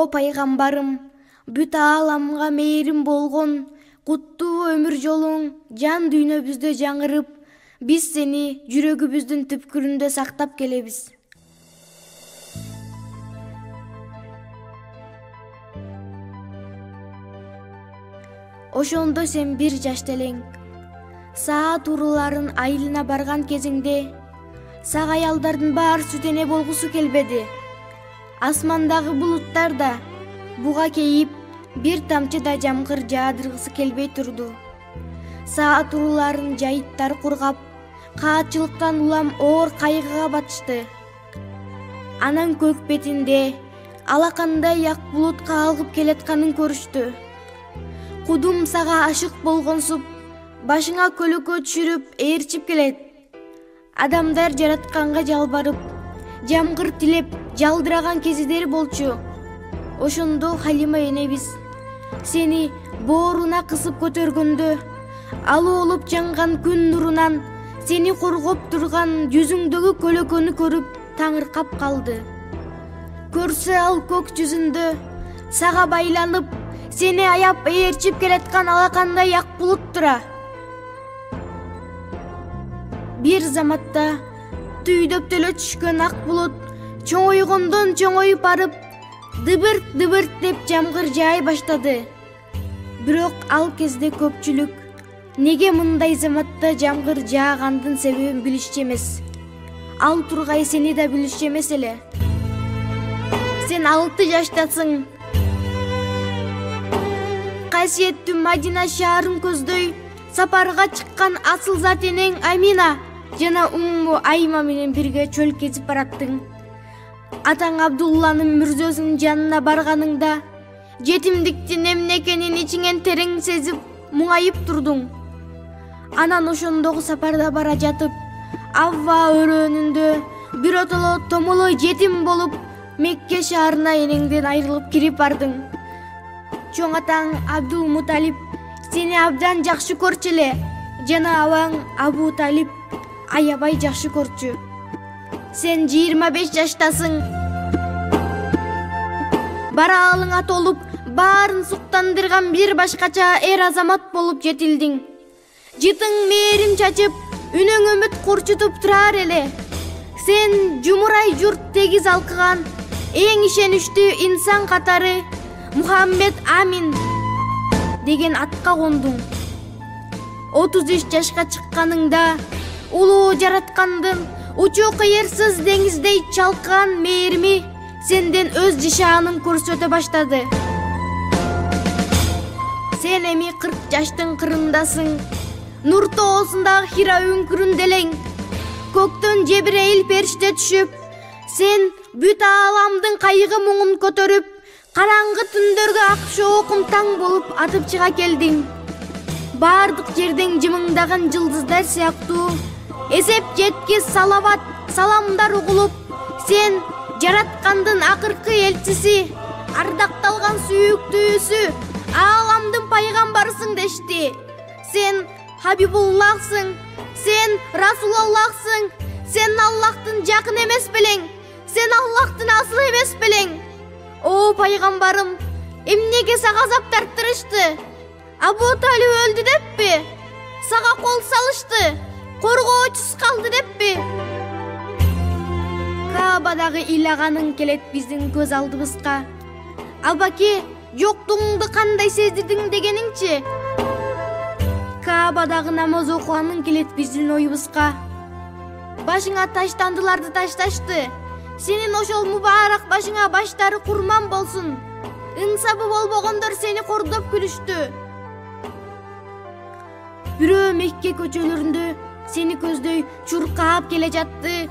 пайгамбарым, бүт ааламга мээрим болгон, куттуу өмүр жолуң жан дүйнөбүздө жаңырып, биз сени жүрөгүбүздүн түпкүрүндө сактап келебиз. Ошондо сен 1 жашта элең. Саат уруларын айылына барган кезиңде сага аялдардын баары сүтене болгусу келбеди. Асмандагы булуттар да буга кейип, бир тамчы да жамгыр жаадыргысы келбей турду. Саат уруларын жайыттар кургап, каатчылыктан улам оор кайгыга батышты. Анан көк бетинде алакандай ак булут каалгып келатканын көрүштү. Кудум сага ашык болгонсуп, башыңа көлөкө түшүрүп ээрчип келет. Адамдар жаратканга жалбарып, жамгыр тилеп жалдыраган кезидер болчу. Ошондо Халима энебиз сени бооруна кысып көтөргөндө, алуулуп жанган күн нурунан сени коргоп турган жүзүңдөгү көлөкөнү көрүп таңыркап калды. Көрсө ал көк жүзүндө сага байланып, сени аяп ээрчип келаткан алакандай ак булут тура. Бир заматта түйдөптөлө түшкөн ак булут чоңойгондон чоңоюп барып, дыбырт деп жамгыр жаай баштады. Бирок ал кезде көпчүлүк неге мындай заматта жамгыр жаагандын себебин билишчү эмес. Ал тургай сени да билишчү эмес эле. Сен 6 жаштасың. Касиеттүү Мадина шаарын көздөй сапарга чыккан асыл зат энең Амина жана Умму Айма менен бирге чөл кезип бараттың. Атаң Абдулланын мүрзөсүнүн жанына барганыңда жетимдиктин эмне экенин ичиңен терең сезип, муңайып турдуң. Анан ошондогу сапарда бара жатып, Авва өрөөнүндө биротоло томолой жетим болуп, Мекке шаарына энеңден айрылып кирип бардың. Чоң атаң Абдул Муталип сени абдан жакшы көрчү эле, жана абаң Абу Талип аябай жакшы көрчү. Сен 25 жаштасың. Баралыңа толуп, баарын суктандырган бир башкача эр азамат болуп жетилдиң. Жытың мээрим чачып, үнөң үмүт курчутуп турар эле. Сен жумурай журт тегиз алкыган эң ишеничтүү инсан катары Мухаммед Амин деген атка кондуң. 33 жашка чыкканыңда улуу жараткандын учу кыйырсыз деңиздей чалкыган мээрими сенден өз жишаанын көрсөтө баштады. Сен эми 40 жаштын кырындасың. Нур тоосундагы Хира үңкүрүндө элең. Көктөн Жебирейил периште түшүп, сен бүт ааламдын кайгы муңун көтөрүп, караңгы түндөргө ак шоокум таң болуп атып чыга келдиң. Бардык жерден жымыңдаган жылдыздар сыяктуу эсеп жеткис салават, саламдар угулуп, сен жараткандын акыркы элчиси, ардакталган сүйүктүүсү, ааламдын пайгамбарысың дешти. Сен Хабибуллахсың, сен Расулаллахсың, сен Аллахтын жакын эмес белең, сен Аллахтын асыл эмес белең. О пайгамбарым, эмнеге сага азап тарттырышты? Абу Талиб өлдү деппи? Сага кол салышты? Коргоочусуз калды деппи? Каабадагы ыйлаганың келет биздин көз алдыбызга. Абаке, жоктугуңду кандай сездирдиң дегениңчи? Каабадагы намаз окуганың келет биздин оюбузга. Башыңа таштандыларды ташташты. Сенин ошол мубарак башыңа баштары курман болсун. Ыңсабы болбогондор сени кордоп күлүштү. Бирөө Мекке көчөлөрүндө сени көздөй чуркап келе жатты.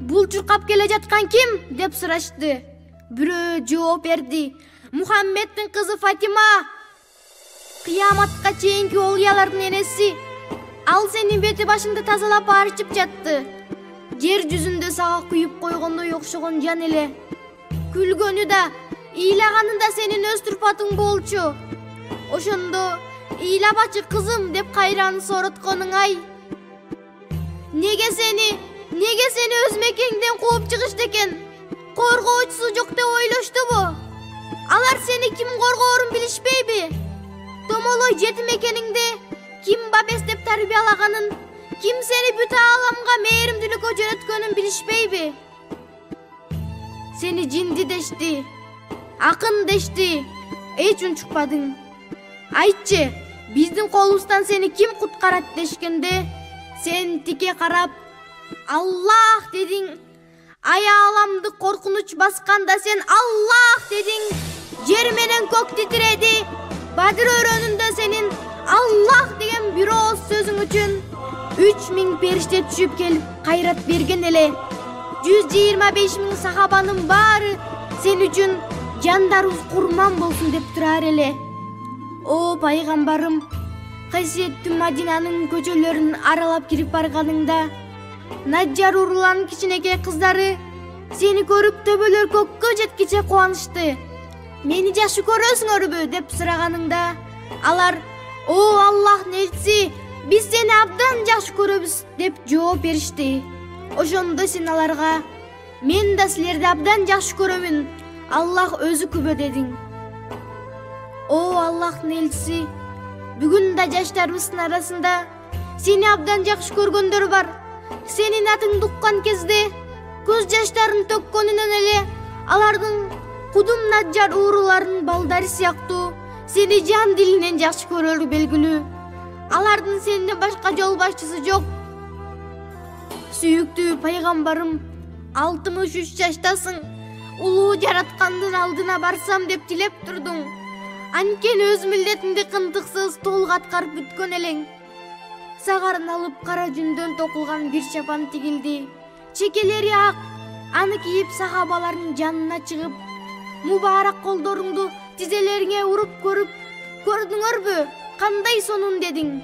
Бул чуркап келе жаткан ким? Деп сурашты. Бирөө жооп берди. Мухаммеддин кызы Фатима. Кыяматка чейинки олуялардын энеси. Ал сенин бети башыңды тазалап арчып жатты. Жер жүзүндө сага күйүп койгондой окшогон жан эле. Күлгөнү да, ыйлаганы да сенин өз турпатың болчу. Ошондо ыйлабачы кызым деп кайраны соротконуң ай. Неге сени өз мекеңден кууп чыгышты экен? коргоочусу жок деп ойлоштубу? Алар сени ким коргоорун билишпейби? Томолой жетим экениңде ким бабес деп тарбиялаганын, ким сени бүт ааламга мээримдүүлүккө жөнөткөнүн билишпейби? Сени жинди дешти, акын дешти, эч унчукпадың. Айтчы, биздин колубуздан сени ким куткарат дешкенде, сен тике карап, Аллах дедиң. Аяламды коркунуч басканда сен Аллах дедиң. Жер менен көк титиреди. Бадыр өрөөнүндө сенин Аллах деген бир ооз сөзүң үчүн 3000 периште түшүп келип кайрат берген эле. 125 000 сахабанын баары сен үчүн жандарыбыз курман болсун деп турар эле. О пайгамбарым, касиеттүү Мадинанын көчөлөрүн аралап кирип барганыңда Наджар урууланын кичинекей кыздары сени көрүп төбөлөр көккө жеткиче кубанышты. Мени жакшы көрөсүңөрбү деп сураганыңда алар: "О Аллахтын элчиси, биз сени абдан жакшы көрөбүз" деп жооп беришти. Ошондо сен аларга: "Мен да силерди абдан жакшы көрөмүн, Аллах өзү күбө" дедиң. О Аллахтын элчиси, бүгүн да жаштарыбыздын арасында сени абдан жакшы көргөндөр бар. Сенин атыңды уккан кезде көз жаштарын төккөнүнөн эле алардын кудум Наджар ууруларынын балдары сыяктуу сени жан дилинен жакшы көрөрү белгилүү. Алардын сенден башка жол башчысы жок. Сүйүктүү пайгамбарым, 63 жаштасың. Улуу жараткандын алдына барсам деп тилеп турдуң. Анткени өз милдетиңди кынтыксыз толук аткарып бүткөн элең. Сагарын алып кара жүндөн токулган бир чапан тигилди. Чекелери ак. Аны кийип сахабалардын жанына чыгып, мубарак колдоруңду тизелериңе уруп көрдүңөрбү? Кандай сонун дедиң.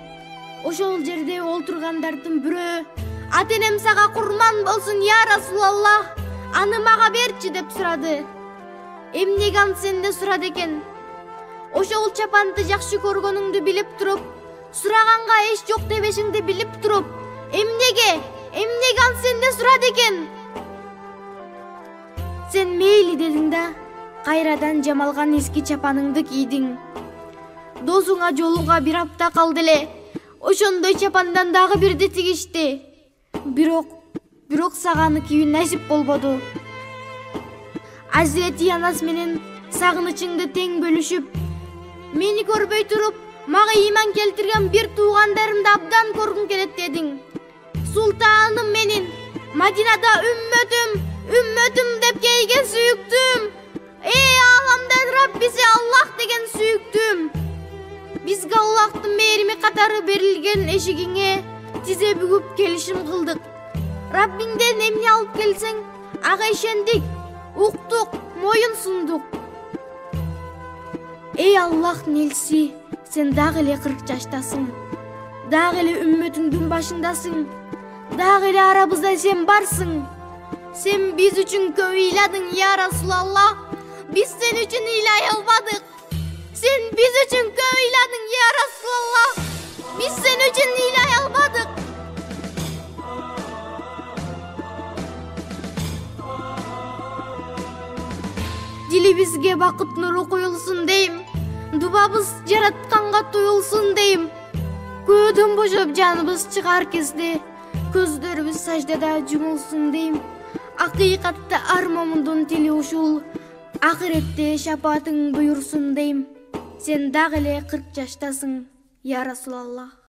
Ошол жерде олтургандардын бирөө: "Ата-энем сага курман болсун я Расулаллах, аны мага берчи" деп сурады. Эмнеге аны сенде сурады экен? Ошол чапанды жакшы көргөнүңдү билип туруп, сураганга эч жок дебешиңди билип туруп, эмнеге аны сенде сурады экен? Сен мейли дедиң да, кайрадан жамалган эски чапаныңды кийдиң. Досуңа жолуга бир апта калды эле. Ошондой чапандан дагы бирди тигишти. Бирок сага аны кийүү насип болбоду. Азирети Анас менен сагынычыңды тең бөлүшүп, мени көрбөй туруп, мага ыйман келтирген бир туугандарымды абдан көргүм келет дедиң. Султаным менин, Мадинада үммөтүм деп келген сүйүктүм. Эй аламдын Раббиси Аллах деген сүйүктүм. Бизге Аллахтын мээрими катары берилген эшигиңе тизе бүгүп келишим кылдык. Раббиңден эмне алып келсең, ага ишендик, уктук, моюн сундук. Эй Аллахтын элчиси, сен дагы эле 40 жаштасың. Дагы эле үммөтүңдүн башындасың. Дагы эле арабызда сен барсың. Сен биз үчүн көп ыйладың я Расулаллах. Биз сен үчүн ыйлай албадык. Сен биз үчүн көп ыйладың я Расулаллах. Биз сен үчүн ыйлай албадык. Дилибизге бакыт нуру куюлсун дейм. Дубабыз жаратканга туюлсун дейм. Көөдөн бошоп жаныбыз чыгар кезде көздөрүбүз саждада жумулсун дейм. Акыйкатта ар момундун тили ушул. Ахиретте шапаатың буйрсун дейм. Сен дагы эле 40 жаштасың я Расулаллах.